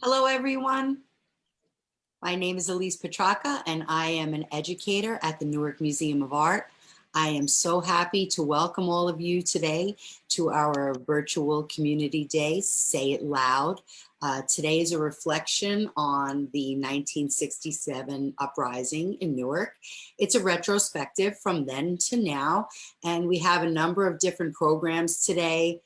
Hello, everyone. My name is Elise Petraka, and I am an educator at the Newark Museum of Art. I am so happy to welcome all of you today to our virtual community day, Say It Loud. Today is a reflection on the 1967 uprising in Newark. It's a retrospective from then to now, and we have a number of different programs today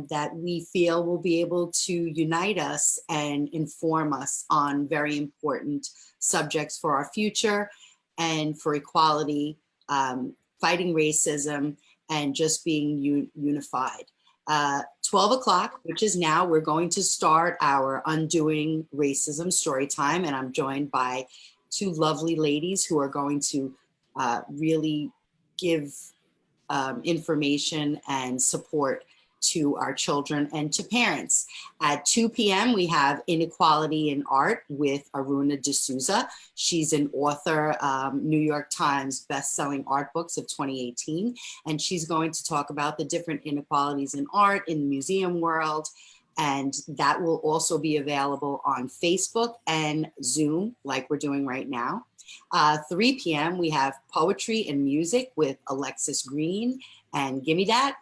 that we feel will be able to unite us and inform us on very important subjects for our future and for equality, fighting racism, and just being unified. 12 o'clock, which is now, we're going to start our Undoing Racism story time, and I'm joined by two lovely ladies who are going to really give information and support to our children and to parents. At 2 p.m., we have Inequality in Art with Aruna D'Souza. She's an author, New York Times bestselling art books of 2018, and she's going to talk about the different inequalities in art in the museum world, and that will also be available on Facebook and Zoom, like we're doing right now. 3 p.m., we have Poetry and Music with Alexis Green and Gimme That.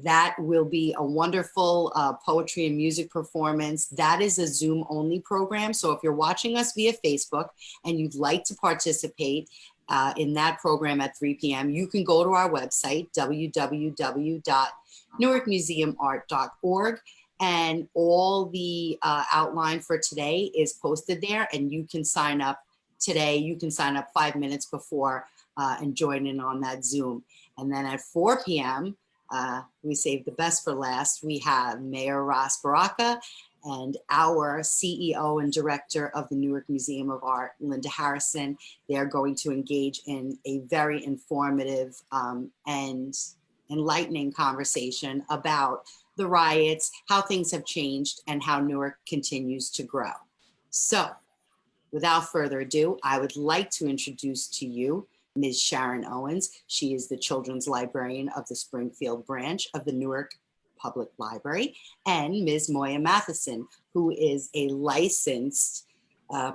That will be a wonderful poetry and music performance. That is a Zoom only program. So if you're watching us via Facebook and you'd like to participate in that program at 3 p.m., you can go to our website, www.newarkmuseumart.org. And all the outline for today is posted there, and you can sign up today. You can sign up 5 minutes before and join in on that Zoom. And then at 4 p.m., we saved the best for last. We have Mayor Ras Baraka and our CEO and director of the Newark Museum of Art, Linda Harrison. They're going to engage in a very informative and enlightening conversation about the riots, how things have changed, and how Newark continues to grow. So without further ado, I would like to introduce to you Ms. Sharon Owens. She is the children's librarian of the Springfield branch of the Newark Public Library, and Ms. Moya Mathison, who is a licensed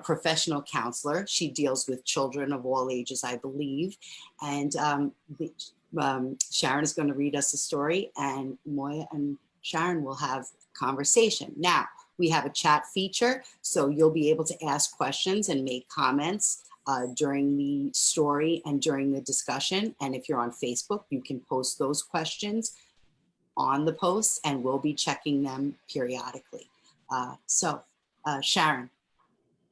professional counselor. She deals with children of all ages, I believe. And Sharon is going to read us a story, and Moya and Sharon will have conversation. Now, we have a chat feature, so you'll be able to ask questions and make comments during the story and during the discussion. And if you're on Facebook, you can post those questions on the posts, and we'll be checking them periodically. Sharon,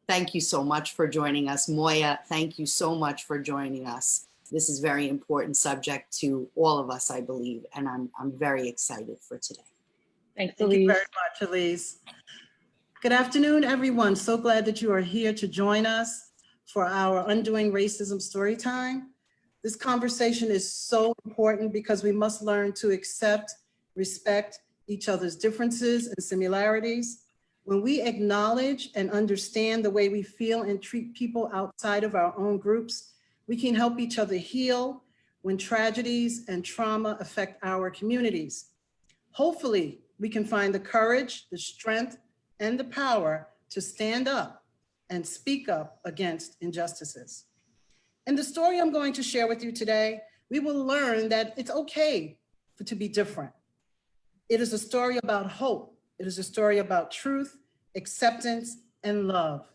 thank you so much for joining us. Moya, thank you so much for joining us. This is a very important subject to all of us, I believe, and I'm very excited for today. Thanks, Thank you very much, Elise. Good afternoon, everyone. So glad that you are here to join us for our Undoing Racism story time. This conversation is so important because we must learn to accept, respect each other's differences and similarities. When we acknowledge and understand the way we feel and treat people outside of our own groups, we can help each other heal when tragedies and trauma affect our communities. Hopefully, we can find the courage, the strength, and the power to stand up and speak up against injustices. In the story I'm going to share with you today, we will learn that it's okay to be different. It is a story about hope. It is a story about truth, acceptance, and love.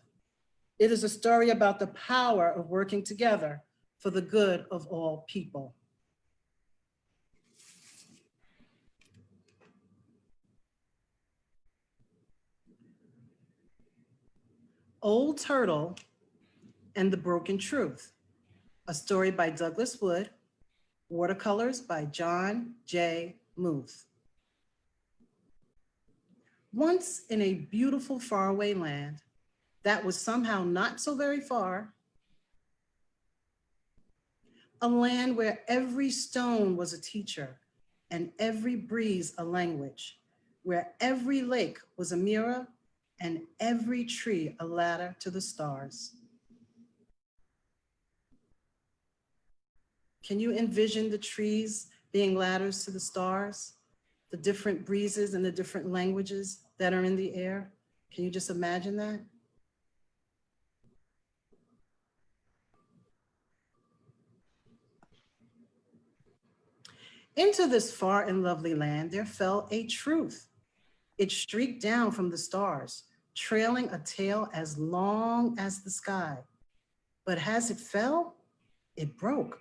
It is a story about the power of working together for the good of all people. Old Turtle and the Broken Truth, a story by Douglas Wood, watercolors by John J. Muth. Once in a beautiful faraway land that was somehow not so very far, a land where every stone was a teacher and every breeze a language, where every lake was a mirror and every tree a ladder to the stars. Can you envision the trees being ladders to the stars, the different breezes and the different languages that are in the air? Can you just imagine that? Into this far and lovely land, there fell a truth. It streaked down from the stars, trailing a tail as long as the sky. But as it fell, it broke.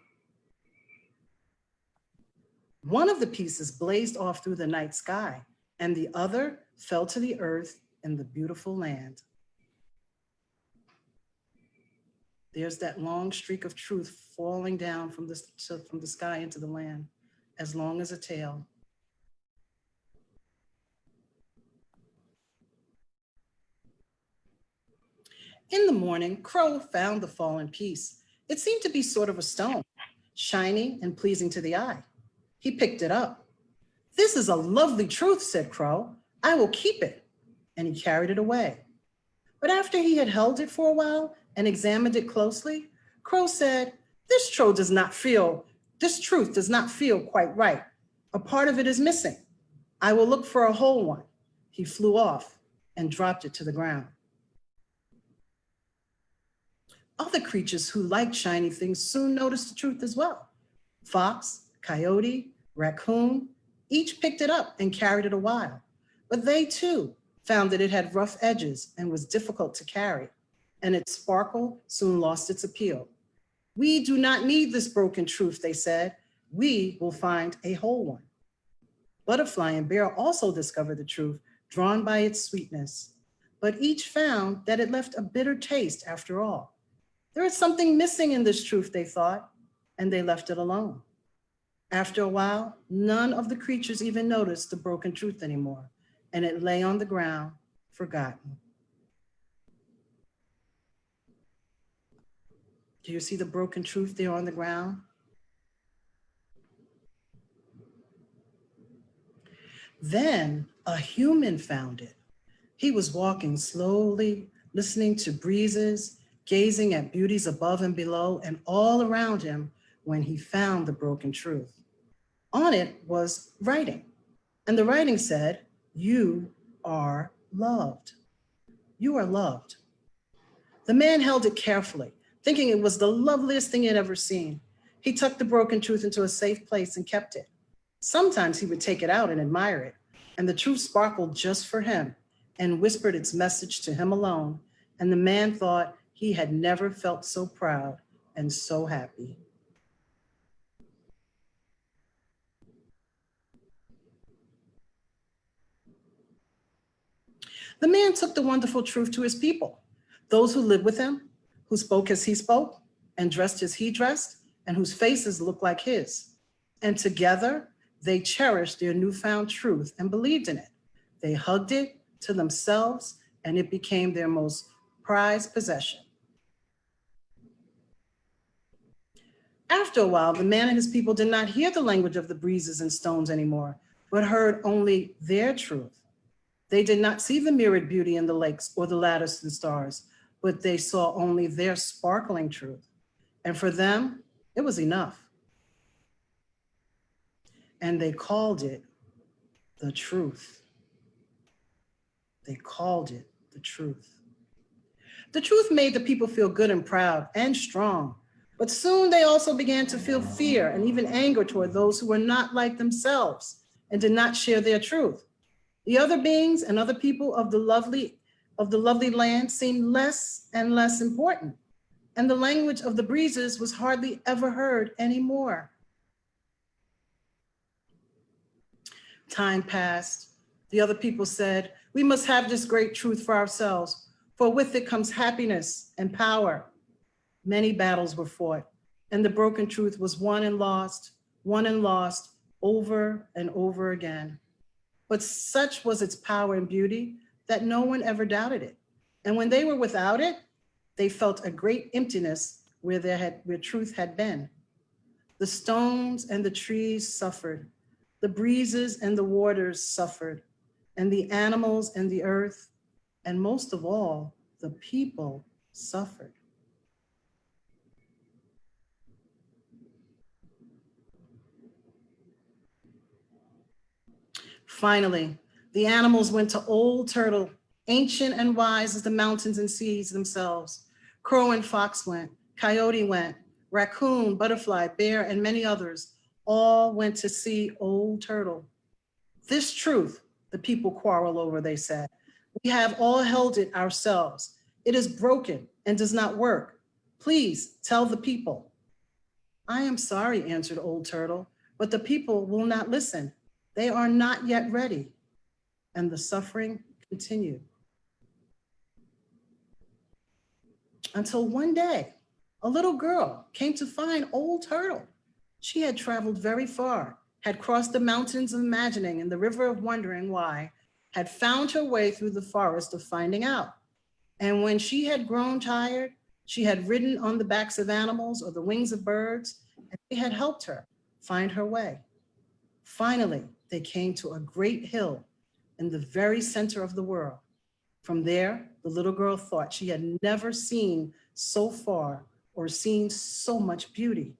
One of the pieces blazed off through the night sky, and the other fell to the earth in the beautiful land. There's that long streak of truth falling down from the sky into the land, as long as a tail. In the morning, Crow found the fallen piece. It seemed to be sort of a stone, shiny and pleasing to the eye. He picked it up. "This is a lovely truth," said Crow. "I will keep it." And he carried it away. But after he had held it for a while and examined it closely, Crow said, this truth does not feel quite right. A part of it is missing. I will look for a whole one." He flew off and dropped it to the ground. Other creatures who liked shiny things soon noticed the truth as well. Fox, coyote, raccoon, each picked it up and carried it a while. But they too found that it had rough edges and was difficult to carry, and its sparkle soon lost its appeal. "We do not need this broken truth," they said. "We will find a whole one." Butterfly and bear also discovered the truth, drawn by its sweetness. But each found that it left a bitter taste after all. There is something missing in this truth, they thought, and they left it alone. After a while, none of the creatures even noticed the broken truth anymore, and it lay on the ground, forgotten. Do you see the broken truth there on the ground? Then a human found it. He was walking slowly, listening to breezes, gazing at beauties above and below and all around him when he found the broken truth. On it was writing, and the writing said, "You are loved. You are loved." The man held it carefully, thinking it was the loveliest thing he had ever seen. He tucked the broken truth into a safe place and kept it. Sometimes he would take it out and admire it, and the truth sparkled just for him and whispered its message to him alone, and the man thought he had never felt so proud and so happy. The man took the wonderful truth to his people, those who lived with him, who spoke as he spoke, and dressed as he dressed, and whose faces looked like his. And together, they cherished their newfound truth and believed in it. They hugged it to themselves, and it became their most prized possession. After a while, the man and his people did not hear the language of the breezes and stones anymore, but heard only their truth. They did not see the mirrored beauty in the lakes or the lattice and stars, but they saw only their sparkling truth. And for them, it was enough. And they called it the truth. They called it the truth. The truth made the people feel good and proud and strong, but soon they also began to feel fear and even anger toward those who were not like themselves and did not share their truth. The other beings and other people of the lovely land seemed less and less important, and the language of the breezes was hardly ever heard anymore. Time passed. The other people said, "We must have this great truth for ourselves, for with it comes happiness and power." Many battles were fought, and the broken truth was won and lost, over and over again. But such was its power and beauty that no one ever doubted it. And when they were without it, they felt a great emptiness where truth had been. The stones and the trees suffered, the breezes and the waters suffered, and the animals and the earth, and most of all, the people suffered. Finally, the animals went to Old Turtle ancient and wise as the mountains and seas themselves. Crow and fox went, coyote went, raccoon, butterfly, bear, and many others all went to see Old Turtle. This truth the people quarrel over, they said. We have all held it ourselves. It is broken and does not work. Please tell the people. I am sorry, answered Old Turtle, but the people will not listen. They are not yet ready. And the suffering continued. Until one day, a little girl came to find Old Turtle. She had traveled very far, had crossed the mountains of imagining and the river of wondering why, had found her way through the forest of finding out. And when she had grown tired, she had ridden on the backs of animals or the wings of birds, and they had helped her find her way. Finally, they came to a great hill in the very center of the world. From there, the little girl thought she had never seen so far or seen so much beauty.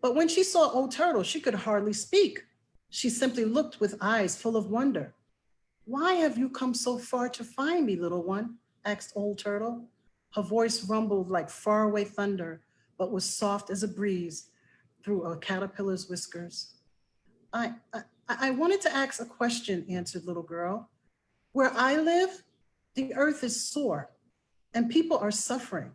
But when she saw Old Turtle, she could hardly speak. She simply looked with eyes full of wonder. Why have you come so far to find me, little one? Asked Old Turtle. Her voice rumbled like faraway thunder, but was soft as a breeze through a caterpillar's whiskers. I wanted to ask a question, answered little girl. Where I live, the earth is sore and people are suffering.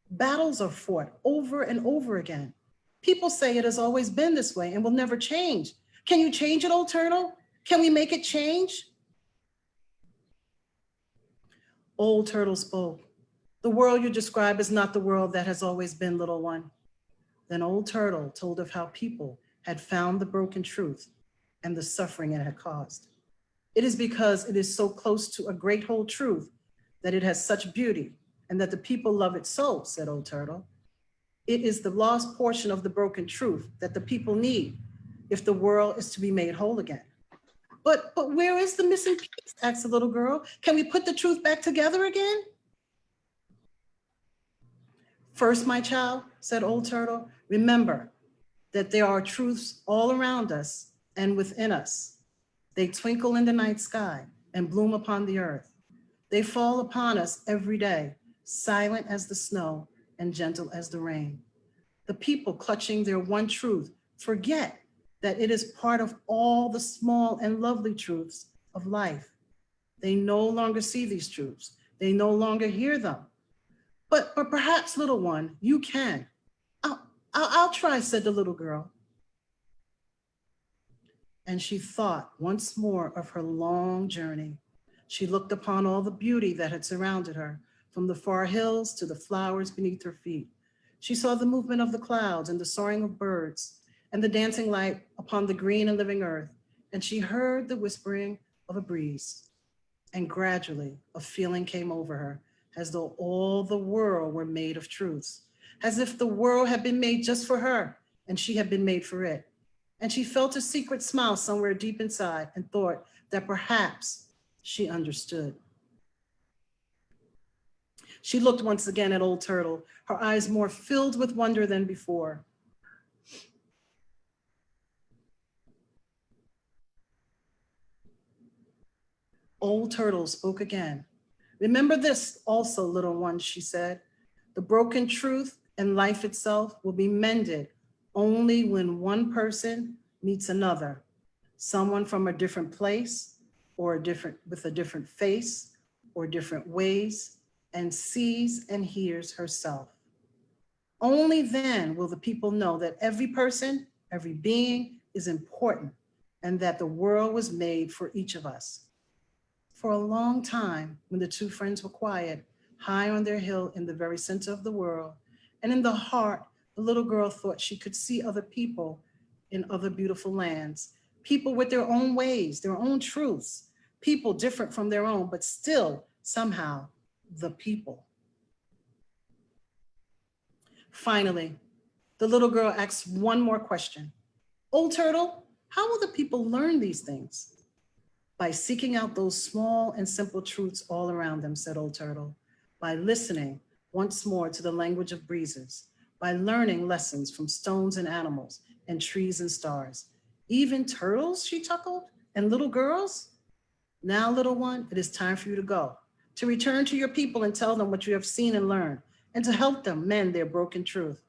Battles are fought over and over again. People say it has always been this way and will never change. Can you change it, Old Turtle? Can we make it change? Old Turtle spoke. The world you describe is not the world that has always been, little one. Then Old Turtle told of how people had found the broken truth and the suffering it had caused. It is because it is so close to a great whole truth that it has such beauty and that the people love it so, said Old Turtle. It is the lost portion of the broken truth that the people need if the world is to be made whole again. But where is the missing piece? Asked the little girl. Can we put the truth back together again? First, my child, said Old Turtle, remember that there are truths all around us and within us. They twinkle in the night sky and bloom upon the earth. They fall upon us every day, silent as the snow and gentle as the rain. The people clutching their one truth forget that it is part of all the small and lovely truths of life. They no longer see these truths. They no longer hear them. But perhaps, little one, you can. I'll try, said the little girl. And she thought once more of her long journey. She looked upon all the beauty that had surrounded her, from the far hills to the flowers beneath her feet. She saw the movement of the clouds and the soaring of birds and the dancing light upon the green and living earth. And she heard the whispering of a breeze. And gradually a feeling came over her, as though all the world were made of truths, as if the world had been made just for her and she had been made for it. And she felt a secret smile somewhere deep inside and thought that perhaps she understood. She looked once again at Old Turtle, her eyes more filled with wonder than before. Old Turtle spoke again. Remember this also, little one, she said. The broken truth and life itself will be mended only when one person meets another, someone from a different place or with a different face or different ways, and sees and hears herself. Only then will the people know that every person, every being is important and that the world was made for each of us. For a long time, when the two friends were quiet, high on their hill in the very center of the world, and in the heart, the little girl thought she could see other people in other beautiful lands, people with their own ways, their own truths, people different from their own, but still somehow the people. Finally, the little girl asked one more question. Old Turtle, how will the people learn these things? By seeking out those small and simple truths all around them, said Old Turtle, by listening once more to the language of breezes, by learning lessons from stones and animals and trees and stars. Even turtles, she chuckled, And little girls, now little one, it is time for you to go, to return to your people and tell them what you have seen and learned, and to help them mend their broken truth.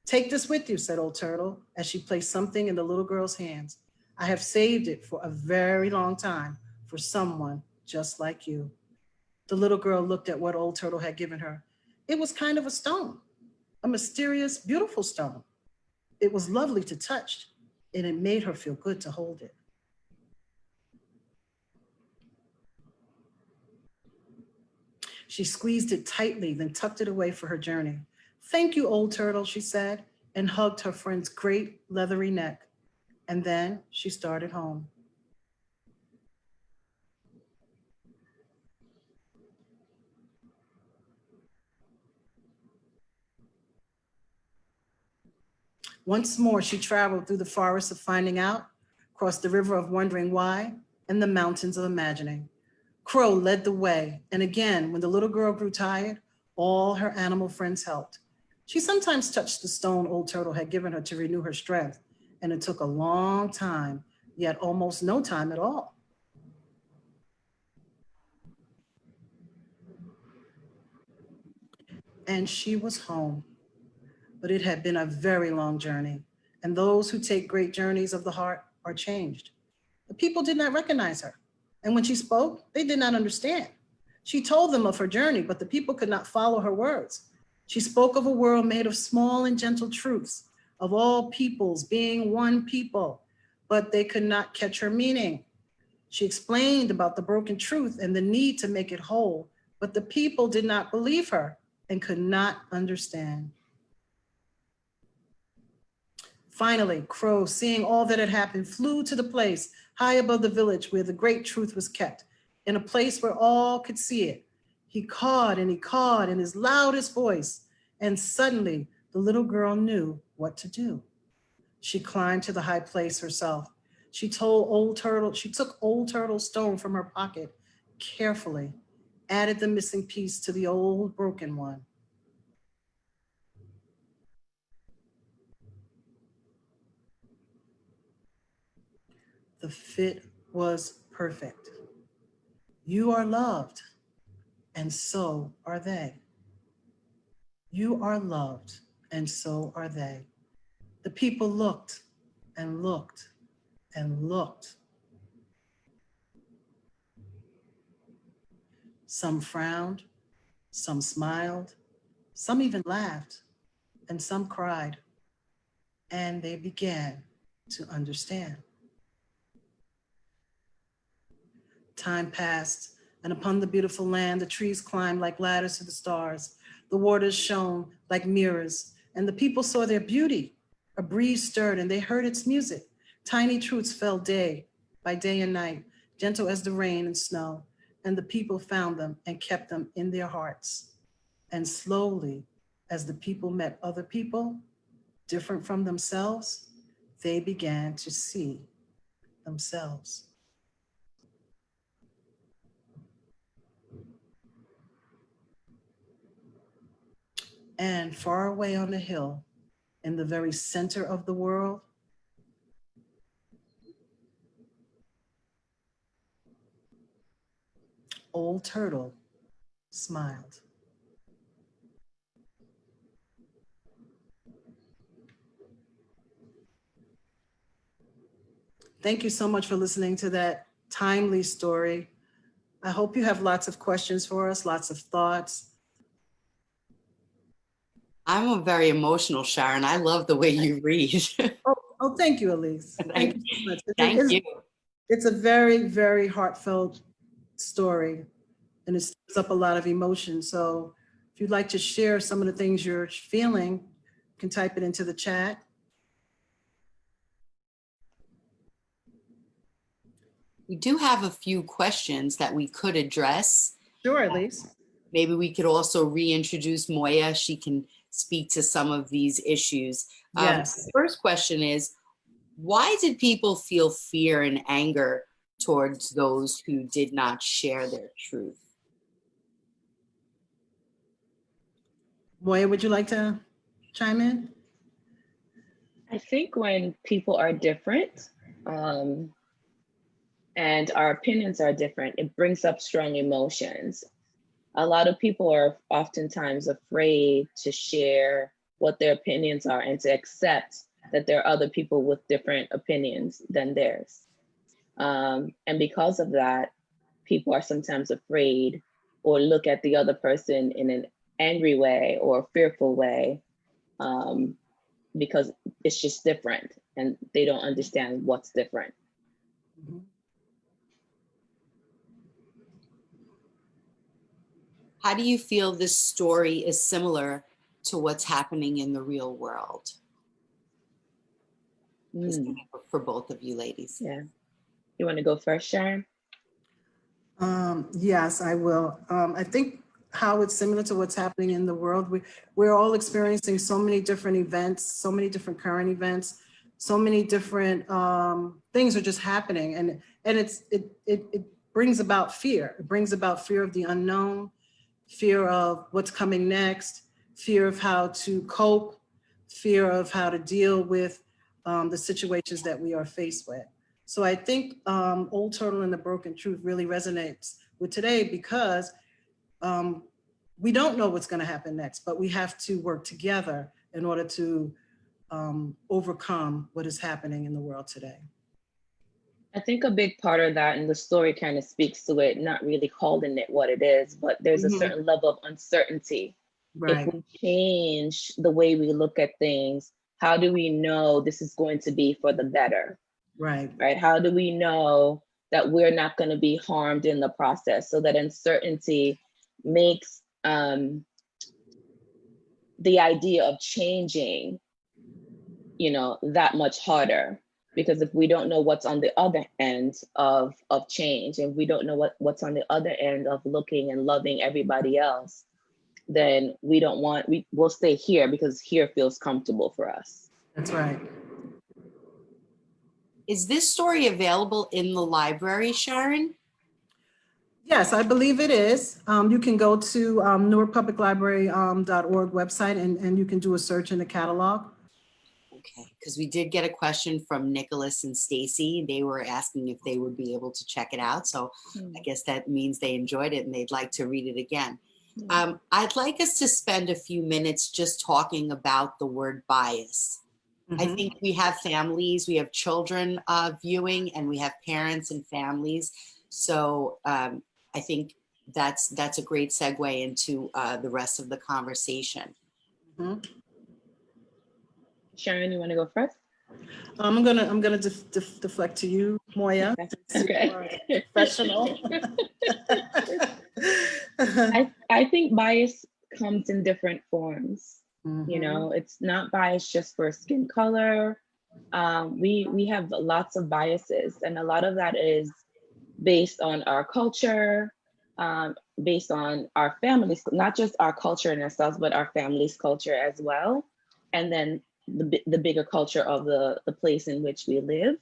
Take this with you, said Old Turtle, as she placed something in the little girl's hands. I have saved it for a very long time for someone just like you. The little girl looked at what Old Turtle had given her. It was kind of a stone, a mysterious, beautiful stone. It was lovely to touch, and it made her feel good to hold it. She squeezed it tightly, then tucked it away for her journey. Thank you, Old Turtle, she said, and hugged her friend's great leathery neck. And then she started home. Once more, she traveled through the forest of finding out, crossed the river of wondering why, and the mountains of imagining. Crow led the way, and again, when the little girl grew tired, all her animal friends helped. She sometimes touched the stone Old Turtle had given her to renew her strength, and it took a long time, yet almost no time at all. And she was home. But it had been a very long journey, and those who take great journeys of the heart are changed. The people did not recognize her, and when she spoke, they did not understand. She told them of her journey, but the people could not follow her words. She spoke of a world made of small and gentle truths, of all peoples being one people, but they could not catch her meaning. She explained about the broken truth and the need to make it whole, but the people did not believe her and could not understand. Finally, Crow, seeing all that had happened, flew to the place high above the village where the great truth was kept, in a place where all could see it. He cawed and he cawed in his loudest voice, and suddenly the little girl knew what to do. She climbed to the high place herself. She took Old Turtle's stone from her pocket carefully, added the missing piece to the old broken one. The fit was perfect. You are loved, and so are they. You are loved, and so are they. The people looked and looked and looked. Some frowned, some smiled, some even laughed, and some cried. And they began to understand. Time passed, and upon the beautiful land, the trees climbed like ladders to the stars. The waters shone like mirrors, and the people saw their beauty. A breeze stirred, and they heard its music. Tiny truths fell day by day and night, gentle as the rain and snow, and the people found them and kept them in their hearts. And slowly, as the people met other people, different from themselves, they began to see themselves. And far away on the hill, in the very center of the world, Old Turtle smiled. Thank you so much for listening to that timely story. I hope you have lots of questions for us, lots of thoughts. I'm very emotional, Sharon. I love the way you read. Oh, thank you, Elise. Thank you so much. Thank you. It's a very, very heartfelt story, and it stirs up a lot of emotion. So if you'd like to share some of the things you're feeling, you can type it into the chat. We do have a few questions that we could address. Sure, Elise. Maybe we could also reintroduce Moya. She can speak to some of these issues. Yes. The first question is, why did people feel fear and anger towards those who did not share their truth? Moya, would you like to chime in? I think when people are different, and our opinions are different, it brings up strong emotions. A lot of people are oftentimes afraid to share what their opinions are and to accept that there are other people with different opinions than theirs. And because of that, people are sometimes afraid or look at the other person in an angry way or fearful way, because it's just different and they don't understand what's different. Mhm. How do you feel this story is similar to what's happening in the real world? This is for both of you ladies. Yeah. You want to go first, Sharon? Yes, I will. I think how it's similar to what's happening in the world. We're all experiencing so many different events, so many different current events, so many different things are just happening, and it brings about fear. It brings about fear of the unknown, fear of what's coming next, fear of how to cope, fear of how to deal with the situations that we are faced with. So I think Old Turtle and the Broken Truth really resonates with today because we don't know what's going to happen next, but we have to work together in order to overcome what is happening in the world today. I think a big part of that, and the story kind of speaks to it, not really calling it what it is, but there's a certain level of uncertainty. Right. If we change the way we look at things, how do we know this is going to be for the better? Right. Right? How do we know that we're not going to be harmed in the process? So that uncertainty makes the idea of changing, that much harder. Because if we don't know what's on the other end of change, and we don't know what's on the other end of looking and loving everybody else, then we'll stay here because here feels comfortable for us. That's right. Is this story available in the library, Sharon? Yes, I believe it is. You can go to newarkpubliclibrary.org website and you can do a search in the catalog. Okay, because we did get a question from Nicholas and Stacy. They were asking if they would be able to check it out. So I guess that means they enjoyed it and they'd like to read it again. I'd like us to spend a few minutes just talking about the word bias. I think we have families, we have children viewing, and we have parents and families. So I think that's a great segue into the rest of the conversation. Sharon, you want to go first? I'm gonna deflect to you, Moya. Okay. Professional. I think bias comes in different forms. It's not bias just for skin color. We have lots of biases, and a lot of that is based on our culture, based on our families, not just our culture in ourselves, but our family's culture as well. And then the bigger culture of the place in which we live.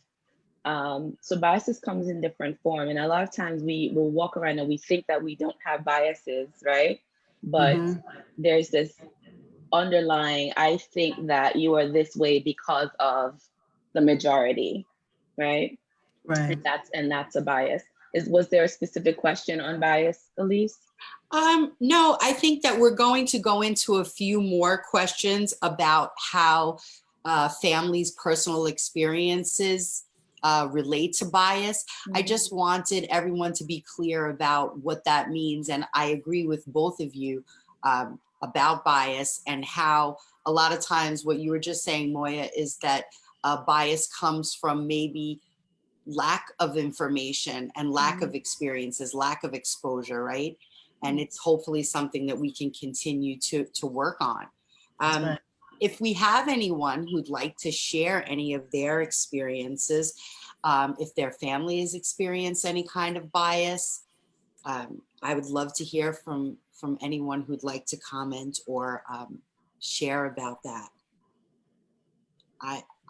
So biases comes in different form. And a lot of times we will walk around and we think that we don't have biases, right? But there's this underlying, I think that you are this way because of the majority, right? Right. And that's a bias. Was there a specific question on bias, Elise? No, I think that we're going to go into a few more questions about how families' personal experiences relate to bias. I just wanted everyone to be clear about what that means. And I agree with both of you about bias and how a lot of times what you were just saying, Moya, is that bias comes from maybe lack of information and lack of experiences, lack of exposure, right? And it's hopefully something that we can continue to work on. Right. If we have anyone who'd like to share any of their experiences, if their families experience any kind of bias, I would love to hear from anyone who'd like to comment or share about that.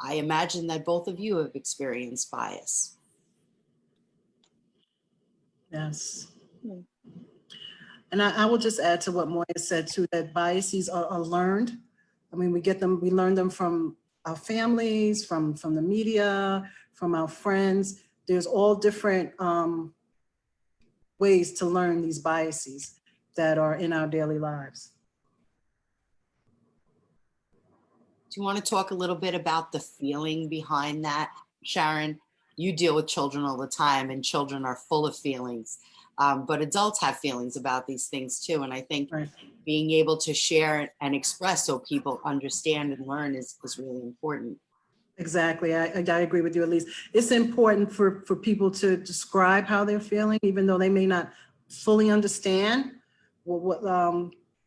I imagine that both of you have experienced bias. Yes. And I will just add to what Moya said too, that biases are learned. I mean, we learn them from our families, from the media, from our friends. there's all different ways to learn these biases that are in our daily lives. Do you want to talk a little bit about the feeling behind that, Sharon? You deal with children all the time, and children are full of feelings, but adults have feelings about these things too. And I think Right. being able to share and express so people understand and learn is really important. Exactly. I agree with you, Elise. It's important for people to describe how they're feeling, even though they may not fully understand what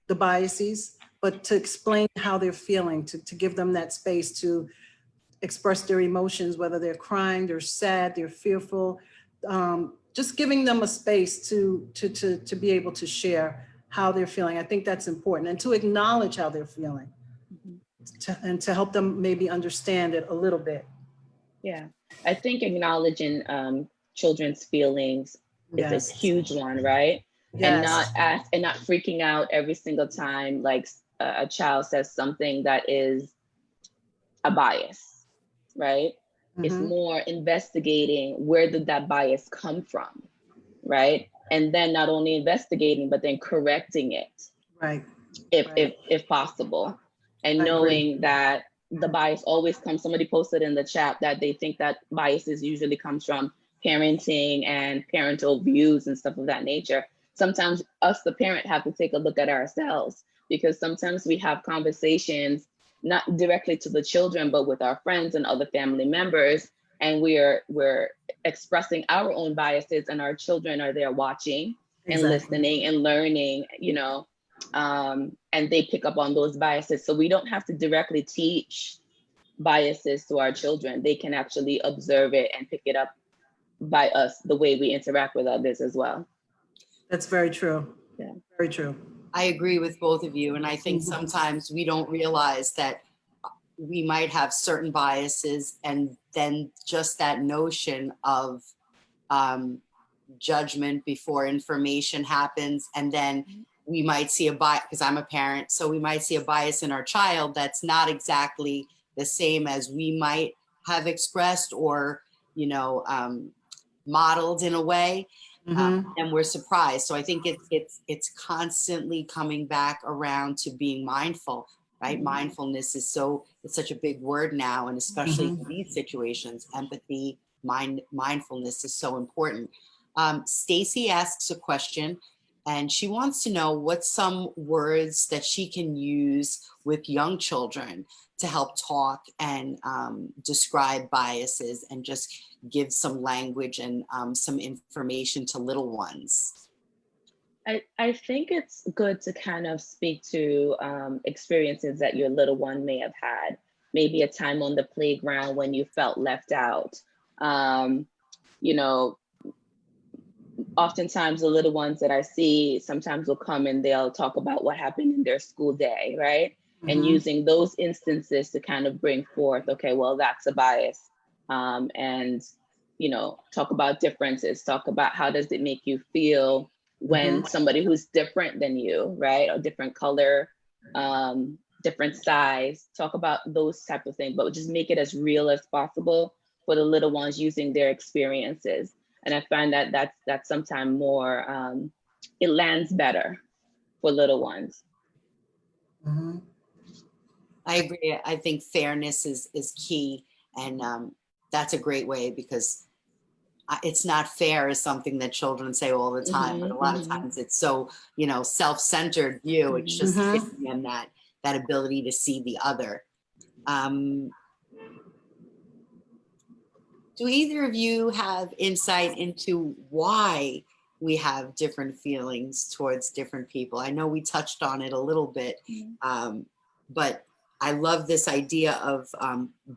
the biases, but to explain how they're feeling, to give them that space to express their emotions, whether they're crying, they're sad, they're fearful, just giving them a space to be able to share how they're feeling. I think that's important, and to acknowledge how they're feeling. And to help them maybe understand it a little bit. Yeah, I think acknowledging children's feelings is a huge one, right? Yes. And not freaking out every single time like a child says something that is a bias, right? It's more investigating where did that bias come from, right? And then not only investigating, but then correcting it, right? If possible, and knowing that the bias always comes. Somebody posted in the chat that they think that biases usually comes from parenting and parental views and stuff of that nature. Sometimes us, the parent, have to take a look at ourselves, because sometimes we have conversations not directly to the children, but with our friends and other family members, and we're expressing our own biases, and our children are there watching and listening and learning, you know, and they pick up on those biases. So we don't have to directly teach biases to our children. They can actually observe it and pick it up by us, the way we interact with others as well. That's very true. Yeah, very true. I agree with both of you. And I think sometimes we don't realize that we might have certain biases, and then just that notion of judgment before information happens. And then we might see a bias, because I'm a parent, so we might see a bias in our child that's not exactly the same as we might have expressed or, you know, modeled in a way. And we're surprised. So I think it's constantly coming back around to being mindful, right? Mindfulness is it's such a big word now, and especially in these situations, empathy, mindfulness is so important. Stacy asks a question, and she wants to know what's some words that she can use with young children to help talk and describe biases, and just give some language and some information to little ones. I think it's good to kind of speak to experiences that your little one may have had. Maybe a time on the playground when you felt left out. You know, oftentimes the little ones that I see sometimes will come and they'll talk about what happened in their school day, right? And using those instances to kind of bring forth, okay, well, that's a bias. And, you know, talk about differences, talk about how does it make you feel when somebody who's different than you, right? Or different color, different size, talk about those type of things, but just make it as real as possible for the little ones using their experiences. And I find that that's sometimes more, it lands better for little ones. I agree. I think fairness is key. And that's a great way, because it's not fair is something that children say all the time, but a lot of times it's so, you know, self-centered view. It's just giving them that ability to see the other. Do either of you have insight into why we have different feelings towards different people? I know we touched on it a little bit, but I love this idea of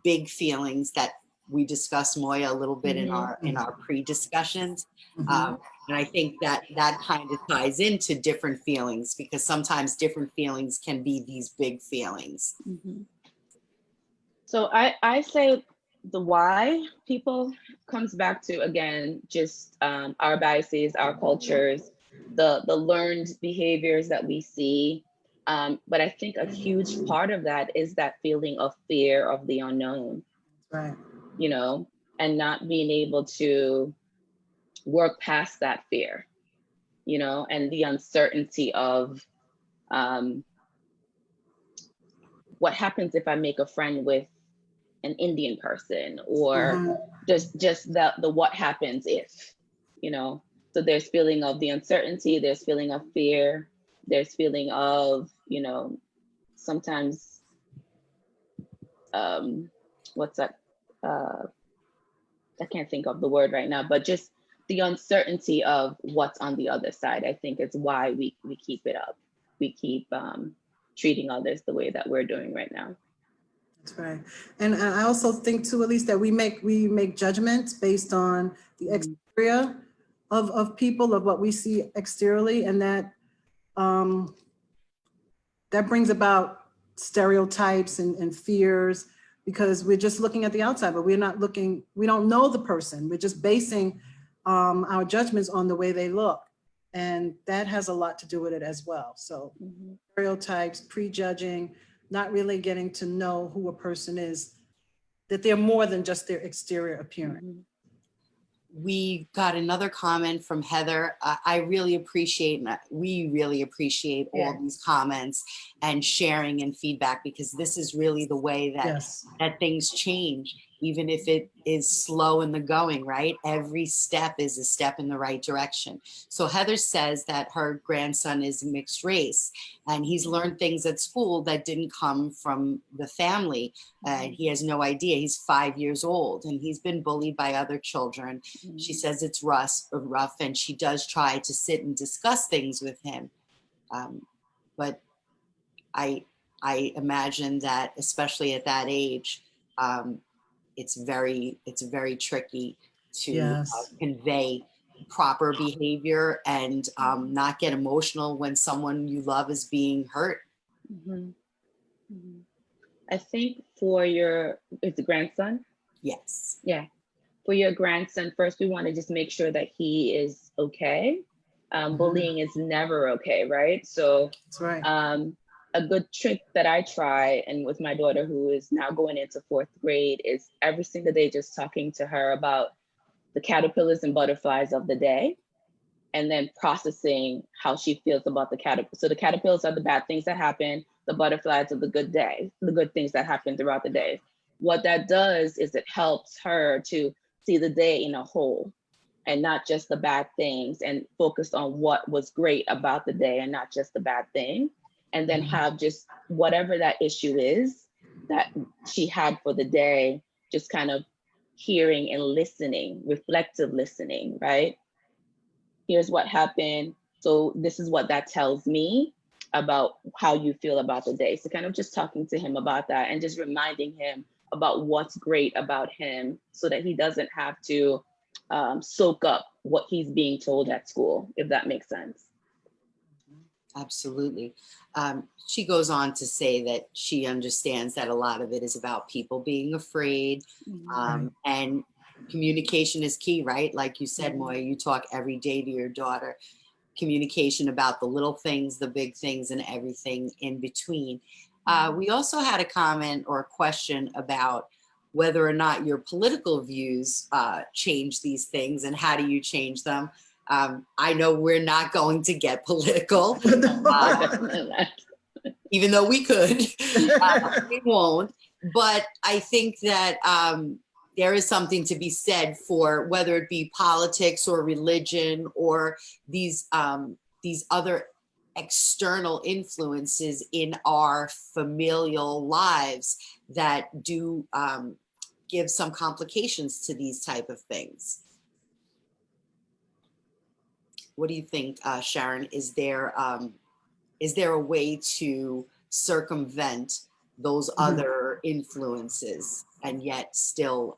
big feelings that we discussed, Moya, a little bit in our pre-discussions. And I think that kind of ties into different feelings, because sometimes different feelings can be these big feelings. So I say the why people comes back to, again, just our biases, our cultures, the learned behaviors that we see. But I think a huge part of that is that feeling of fear of the unknown. Right. You know, and not being able to work past that fear, you know, and the uncertainty of what happens if I make a friend with an Indian person, or just the what happens if, you know. So there's feeling of the uncertainty, there's feeling of fear, there's feeling of, you know, sometimes what's that? I can't think of the word right now, but just the uncertainty of what's on the other side, I think is why we keep it up. We keep treating others the way that we're doing right now. That's right. And I also think too, at least that we make judgments based on the exterior of people, of what we see exteriorly, and that that brings about stereotypes and fears, because we're just looking at the outside, but we're not looking, we don't know the person. We're just basing our judgments on the way they look. And that has a lot to do with it as well. So stereotypes, prejudging, not really getting to know who a person is, that they're more than just their exterior appearance. We got another comment from Heather. I really appreciate, we really appreciate all these comments and sharing and feedback, because this is really the way that, that things change, even if it is slow in the going, right? Every step is a step in the right direction. So Heather says that her grandson is mixed race, and he's learned things at school that didn't come from the family. And he has no idea. He's 5 years old, and he's been bullied by other children. She says it's rough, and she does try to sit and discuss things with him. But I imagine that, especially at that age, it's very tricky to convey proper behavior and not get emotional when someone you love is being hurt. I think for it's a grandson? Yes. Yeah. For your grandson, first, we want to just make sure that he is okay. Bullying is never okay, right? So that's right. A good trick that I try, and with my daughter who is now going into 4th grade, is every single day just talking to her about the caterpillars and butterflies of the day, and then processing how she feels about the caterpillars. So the caterpillars are the bad things that happen, the butterflies are the good things that happen throughout the day. What that does is it helps her to see the day in a whole, and not just the bad things, and focus on what was great about the day and not just the bad thing. And then have just whatever that issue is that she had for the day, just kind of hearing and listening, reflective listening, right? Here's what happened. So this is what that tells me about how you feel about the day. So kind of just talking to him about that, and just reminding him about what's great about him, so that he doesn't have to soak up what he's being told at school, if that makes sense. Absolutely. She goes on to say that she understands that a lot of it is about people being afraid, and communication is key, right? Like you said, Moya, you talk every day to your daughter. Communication about the little things, the big things, and everything in between. We also had a comment or a question about whether or not your political views change these things, and how do you change them? I know we're not going to get political, even though we could, we won't. But I think that there is something to be said for whether it be politics or religion or these other external influences in our familial lives that do give some complications to these type of things. What do you think, Sharon? Is there a way to circumvent those other influences and yet still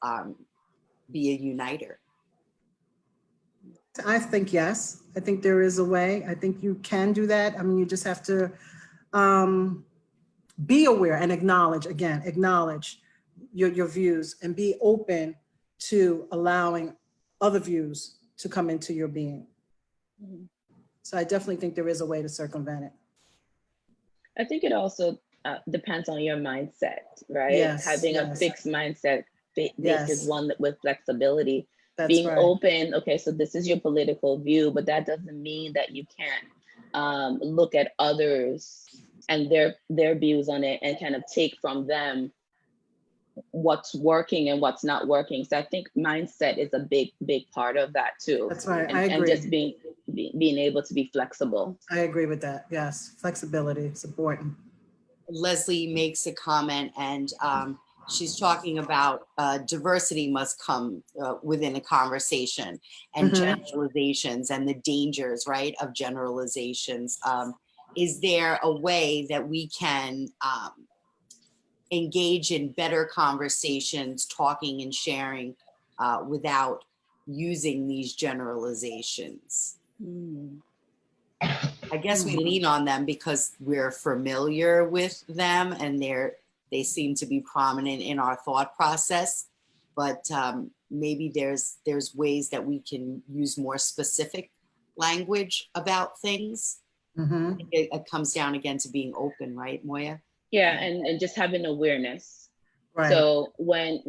be a uniter? I think yes. I think there is a way. I think you can do that. I mean, you just have to be aware and acknowledge your views, and be open to allowing other views to come into your being. So I definitely think there is a way to circumvent it. I think it also depends on your mindset, right? Yes, Having a fixed mindset base is one with flexibility. That's Being right. open, okay, so this is your political view, but that doesn't mean that you can't look at others and their views on it and kind of take from them what's working and what's not working. So I think mindset is a big part of that too. That's right. And, I agree. And just being able to be flexible. I agree with that. Yes, flexibility is important. Leslie makes a comment, and she's talking about diversity must come within a conversation, and generalizations and the dangers, right, of generalizations. Is there a way that we can engage in better conversations, talking and sharing without using these generalizations? I guess we lean on them because we're familiar with them and they seem to be prominent in our thought process. But maybe there's ways that we can use more specific language about things. It comes down again to being open, right, Moya? Yeah, and just having awareness. Right. So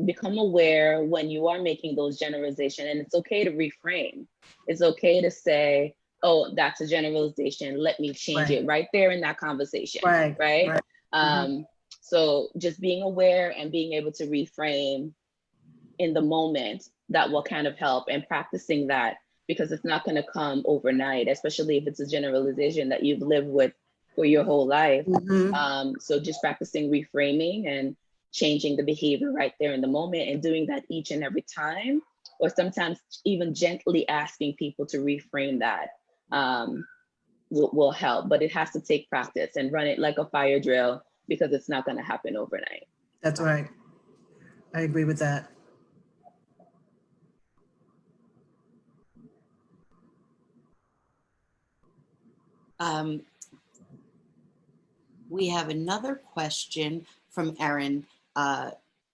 become aware when you are making those generalizations, and it's okay to reframe. It's okay to say, oh, that's a generalization. Let me change it right there in that conversation. Right. So just being aware and being able to reframe in the moment, that will kind of help, and practicing that, because it's not going to come overnight, especially if it's a generalization that you've lived with for your whole life. So just practicing reframing and changing the behavior right there in the moment, and doing that each and every time, or sometimes even gently asking people to reframe that will help. But it has to take practice, and run it like a fire drill, because it's not going to happen overnight. That's right. I agree with that. We have another question from Erin.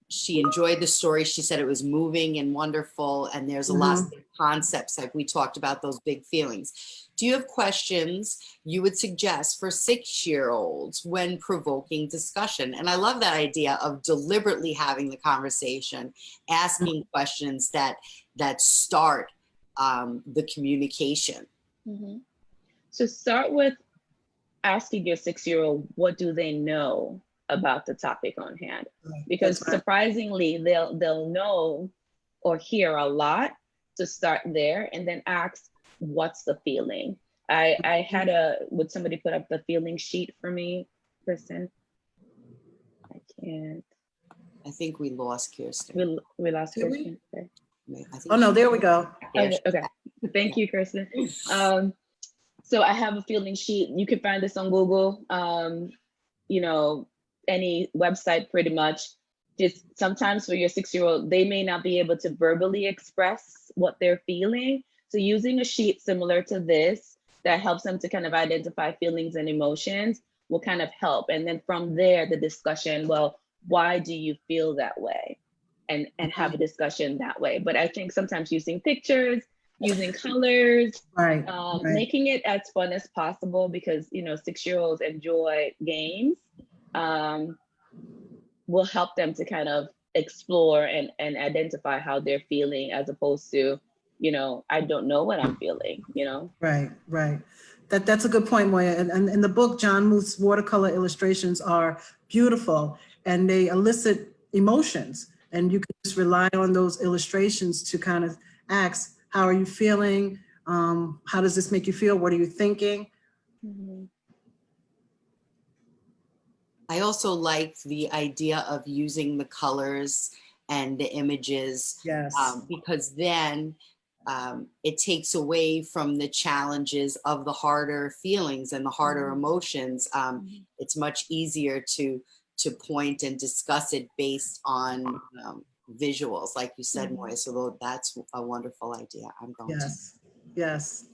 She enjoyed the story. She said it was moving and wonderful, and there's a lot of concepts, like we talked about, those big feelings. Do you have questions you would suggest for 6-year-olds when provoking discussion? And I love that idea of deliberately having the conversation, asking questions that start the communication. So start with asking your 6-year-old, what do they know about the topic on hand? Because surprisingly, they'll know or hear a lot. To start there, and then ask, what's the feeling? I had would somebody put up the feeling sheet for me, Kristen? I can't. I think we lost Kirsten. We lost Kirsten. Okay. Oh no, there we go. Okay. Thank you, Kristen. So I have a feeling sheet. You can find this on Google, any website pretty much. Just sometimes for your 6-year-old, they may not be able to verbally express what they're feeling. So using a sheet similar to this that helps them to kind of identify feelings and emotions will kind of help. And then from there, the discussion, well, why do you feel that way? And have a discussion that way. But I think sometimes using pictures, using colors, making it as fun as possible, because 6-year-olds enjoy games, will help them to kind of explore and identify how they're feeling, as opposed to, I don't know what I'm feeling, Right. That's a good point, Moya. And in the book, John Muth's watercolor illustrations are beautiful, and they elicit emotions, and you can just rely on those illustrations to kind of ask, how are you feeling? How does this make you feel? What are you thinking? I also like the idea of using the colors and the images, because then it takes away from the challenges of the harder feelings and the harder emotions. It's much easier to point and discuss it based on visuals, like you said, Moya. So that's a wonderful idea. I'm going to. Yes.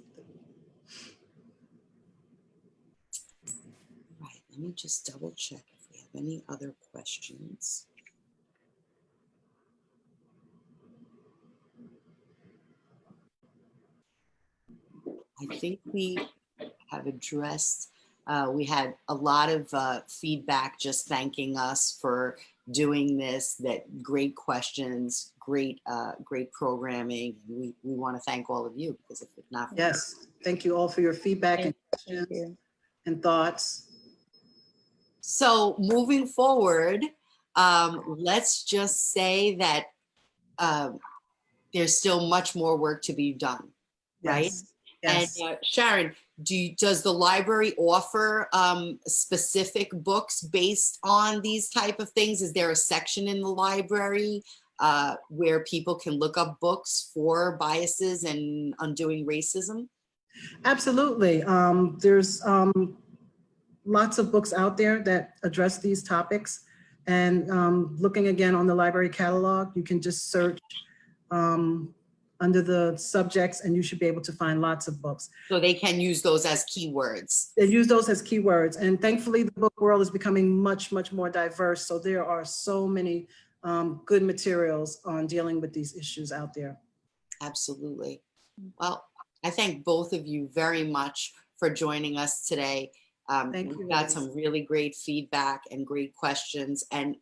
Right. Let me just double check if we have any other questions. I think we have addressed We had a lot of feedback just thanking us for doing this, that great questions, great programming. We want to thank all of you, because if not for Yes, thank you all for your feedback and Thank questions you. and thoughts. So moving forward, let's just say that there's still much more work to be done, right? Yes, yes. And Sharon, does the library offer specific books based on these type of things? Is there a section in the library where people can look up books for biases and undoing racism? Absolutely. There's lots of books out there that address these topics. And looking again on the library catalog, you can just search under the subjects and you should be able to find lots of books. So they can use those as keywords. They use those as keywords. And thankfully the book world is becoming much, much more diverse. So there are so many good materials on dealing with these issues out there. Absolutely. Well, I thank both of you very much for joining us today. Thank you, We've got ladies. some really great feedback and great questions, and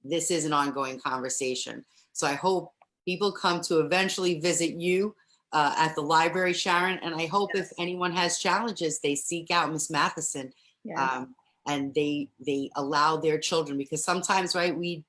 this is an ongoing conversation. So I hope people come to eventually visit you at the library, Sharon, and I hope if anyone has challenges, they seek out Miss Mathison. Yes. And they allow their children, because sometimes, right, we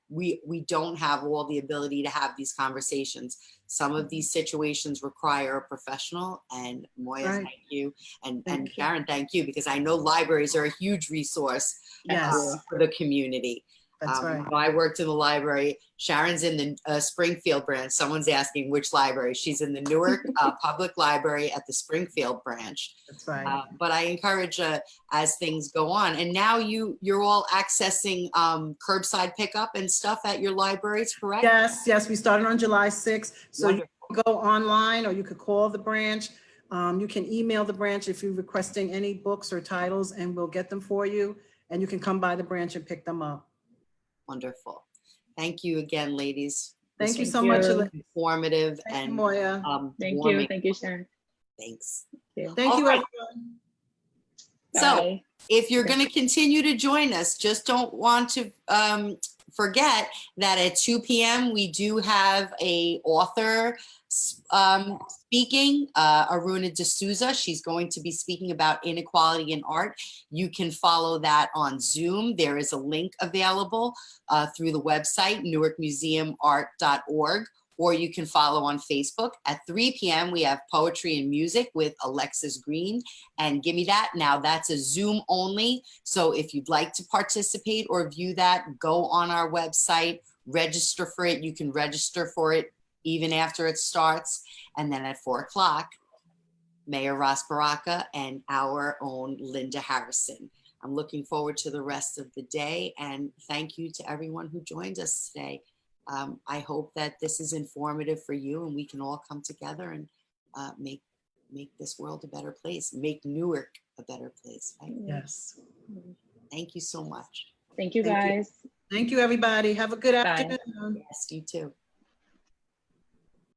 don't have all the ability to have these conversations. Some of these situations require a professional, and Moya, Right. thank you. And Thank you. Sharon, thank you, because I know libraries are a huge resource Yes, for the community. that's right. I worked in the library. Sharon's in the Springfield branch. Someone's asking which library. She's in the Newark Public Library at the Springfield branch. That's right. But I encourage as things go on. And now you're all accessing curbside pickup and stuff at your libraries, correct? Yes, yes, we started on July 6th. So you Wonderful. can go online or you could call the branch. You can email the branch if you're requesting any books or titles and we'll get them for you. And you can come by the branch and pick them up. Wonderful. Thank you again, ladies. Thank you This so was much. you. Elaine. informative Thank you, and Moya. Thank you. warming. Thank you, Sharon. Thanks. Thank you. Thank All you, right. everyone. So Bye. if you're going to continue to join us, just don't want to forget that at 2 p.m. we do have a author speaking, Aruna D'Souza. She's going to be speaking about inequality in art. You can follow that on Zoom. There is a link available through the website, newarkmuseumart.org. Or you can follow on Facebook. At 3 p.m., we have Poetry and Music with Alexis Green and Gimme That. Now, that's a Zoom only. So if you'd like to participate or view that, go on our website, register for it. You can register for it even after it starts. And then at 4 o'clock, Mayor Ross Baraka and our own Linda Harrison. I'm looking forward to the rest of the day. And thank you to everyone who joined us today. I hope that this is informative for you and we can all come together and make this world a better place, make Newark a better place. Right? Yes. Thank you so much. Thank you, Thank you. guys. Thank you, everybody. Have a good Bye. afternoon. Yes, you too.